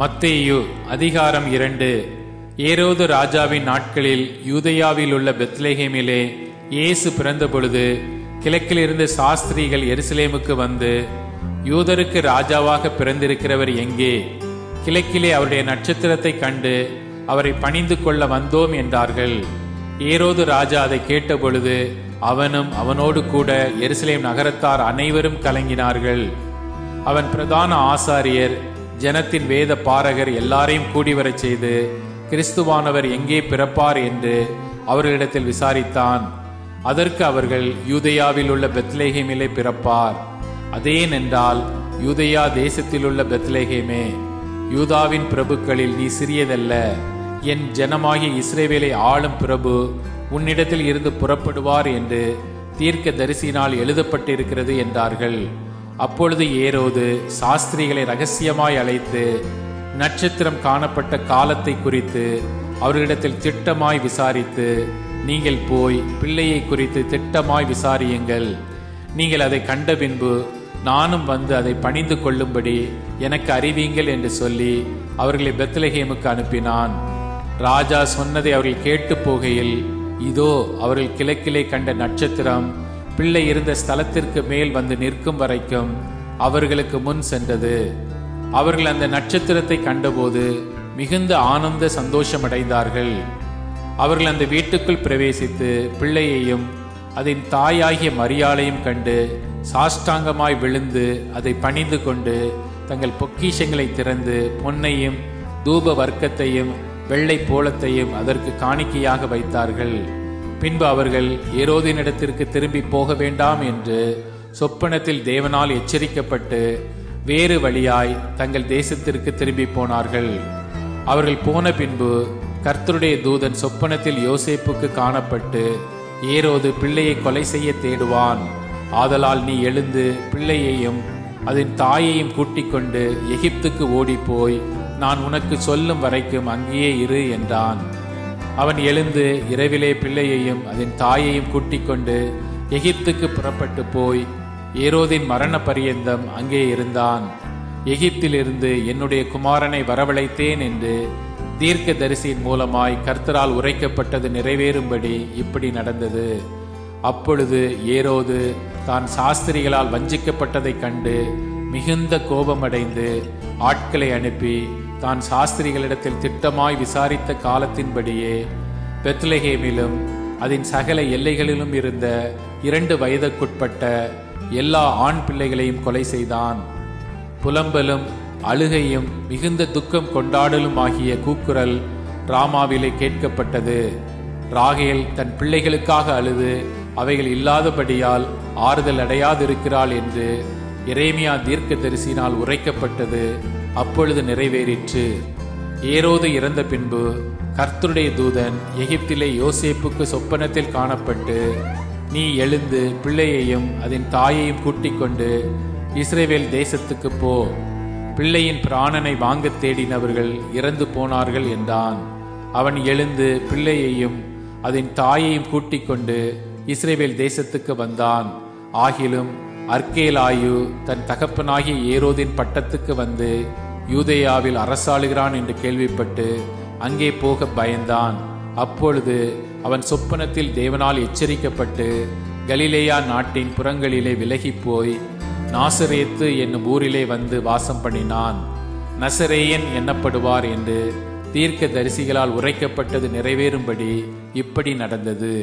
மத்தேயு அதிகாரம் 2. ஏரோது ராஜாவின் நாட்களில் யூதேயாவில் உள்ள பெத்லெகேமிலே இயேசு பிறந்த பொழுது கிழக்கிலிருந்து சாஸ்திரிகள் எருசலேமுக்கு வந்து, யூதருக்கு ராஜாவாக பிறந்திருக்கிறவர் எங்கே? கிழக்கிலே அவருடைய நட்சத்திரத்தை கண்டு அவரை பணிந்து கொள்ள வந்தோம் என்றார்கள். ஏரோது ராஜா அதை கேட்டபொழுது அவனும் அவனோடு கூட எருசலேம் நகரத்தார் அனைவரும் கலங்கினார்கள். அவன் பிரதான ஆசாரியர், ஜனத்தின் வேத பாரகர் எல்லாரையும் கூடிவரச் செய்து கிறிஸ்துவானவர் எங்கே பிறப்பார் என்று அவர்களிடத்தில் விசாரித்தான். அதற்கு அவர்கள், யூதேயாவில் உள்ள பெத்லெகேமிலே பிறப்பார். அதேனென்றால், யூதேயா தேசத்தில் உள்ள பெத்லெகேமே, யூதாவின் பிரபுக்களில் நீ சிறியதல்ல. என் ஜனமாகிய இஸ்ரவேலை ஆளும் பிரபு உன்னிடத்தில் இருந்து புறப்படுவார் என்று தீர்க்க தரிசினால் எழுதப்பட்டிருக்கிறது என்றார்கள். அப்பொழுது ஏரோது சாஸ்திரிகளை ரகசியமாய் அழைத்து நட்சத்திரம் காணப்பட்ட காலத்தை குறித்து அவர்களிடத்தில் திட்டமாய் விசாரித்து, நீங்கள் போய் பிள்ளையை குறித்து திட்டமாய் விசாரியுங்கள். நீங்கள் அதை கண்ட பின்பு நானும் வந்து அதை பணிந்து கொள்ளும்படி எனக்கு அறிவியுங்கள் என்று சொல்லி அவர்களை பெத்லெகேமுக்கு அனுப்பினான். ராஜா சொன்னதை அவர்கள் கேட்டு போகையில், இதோ அவர்கள் கிழக்கிலே கண்ட நட்சத்திரம் பிள்ளை இருந்த ஸ்தலத்திற்கு மேல் வந்து நிற்கும் வரைக்கும் அவர்களுக்கு முன் சென்றது. அவர்கள் அந்த நட்சத்திரத்தை கண்டபோது மிகுந்த ஆனந்த சந்தோஷமடைந்தார்கள். அவர்கள் அந்த வீட்டுக்குள் பிரவேசித்து பிள்ளையையும் அதன் தாயாகிய மரியாளையும் கண்டு சாஷ்டாங்கமாய் விழுந்து அதை பணிந்து கொண்டு தங்கள் பொக்கிஷங்களை திறந்து பொன்னையும் தூப வர்க்கத்தையும் வெள்ளை போலத்தையும் அதற்கு காணிக்கையாக வைத்தார்கள். பின்பு அவர்கள் ஏரோதினிடத்திற்கு திரும்பி போக வேண்டாம் என்று சொப்பனத்தில் தேவனால் எச்சரிக்கப்பட்டு வேறு வழியாய் தங்கள் தேசத்திற்கு திரும்பி போனார்கள். அவர்கள் போன பின்பு கர்த்தருடைய தூதன் சொப்பனத்தில் யோசேப்புக்கு காணப்பட்டு, ஏரோது பிள்ளையை கொலை செய்ய தேடுவான். ஆதலால் நீ எழுந்து பிள்ளையையும் அதன் தாயையும் கூட்டிக் கொண்டு எகிப்துக்கு ஓடிப்போய் நான் உனக்கு சொல்லும் வரைக்கும் அங்கேயே இரு என்றான். அவன் எழுந்து இரவிலே பிள்ளையையும் அதன் தாயையும் கூட்டிக் கொண்டு எகிப்துக்கு புறப்பட்டு போய் ஏரோதின் மரண பரியந்தம் அங்கே இருந்தான். எகிப்திலிருந்து என்னுடைய குமாரனை வரவழைத்தேன் என்று தீர்க்க தரிசியின் மூலமாய் கர்த்தரால் உரைக்கப்பட்டது நிறைவேறும்படி இப்படி நடந்தது. அப்பொழுது ஏரோது தான் சாஸ்திரிகளால் வஞ்சிக்கப்பட்டதைக் கண்டு மிகுந்த கோபமடைந்து ஆட்களை அனுப்பி தான் சாஸ்திரிகளிடத்தில் திட்டமாய் விசாரித்த காலத்தின்படியே பெத்லெகேமிலும் அதன் சகல எல்லைகளிலும் இருந்த 2 வயதுக்குட்பட்ட எல்லா ஆண் பிள்ளைகளையும் கொலை செய்தான். புலம்பலும் அழுகையும் மிகுந்த துக்கம் கொண்டாடலும் ஆகிய கூக்குரல் ராமாவிலே கேட்கப்பட்டது. ராகேல் தன் பிள்ளைகளுக்காக அழுது அவைகள் இல்லாதபடியால் ஆறுதல் அடையாதிருக்கிறாள் என்று எரேமியா தீர்க்க தரிசினால் உரைக்கப்பட்டது அப்பொழுது நிறைவேறிற்று. ஏரோது இறந்த பின்பு கர்த்தருடைய தூதன் எகிப்திலே யோசேப்புக்கு சொப்பனத்தில் காணப்பட்டு, நீ எழுந்து பிள்ளையையும் அதன் தாயையும் கூட்டிக் கொண்டு இஸ்ரவேல் தேசத்துக்கு போ. பிள்ளையின் பிராணனை வாங்க தேடினவர்கள் இறந்து போனார்கள் என்றான். அவன் எழுந்து பிள்ளையையும் அதன் தாயையும் கூட்டிக் கொண்டு இஸ்ரவேல் தேசத்துக்கு வந்தான். ஆகிலும் அர்கேலாயு தன் தகப்பனாகிய ஏரோதின் பட்டத்துக்கு வந்து யூதேயாவில் அரசாளுகிறான் என்று கேள்விப்பட்டு அங்கே போக பயந்தான். அப்பொழுது அவன் சொப்பனத்தில் தேவனால் எச்சரிக்கப்பட்டு கலிலேயா நாட்டின் புறங்களிலே விலகி போய் நாசரேத்து என்னும் ஊரிலே வந்து வாசம் பண்ணினான். நசரேயன் எண்ணப்படுவார் என்று தீர்க்க தரிசிகளால் உரைக்கப்பட்டது நிறைவேறும்படி இப்படி நடந்தது.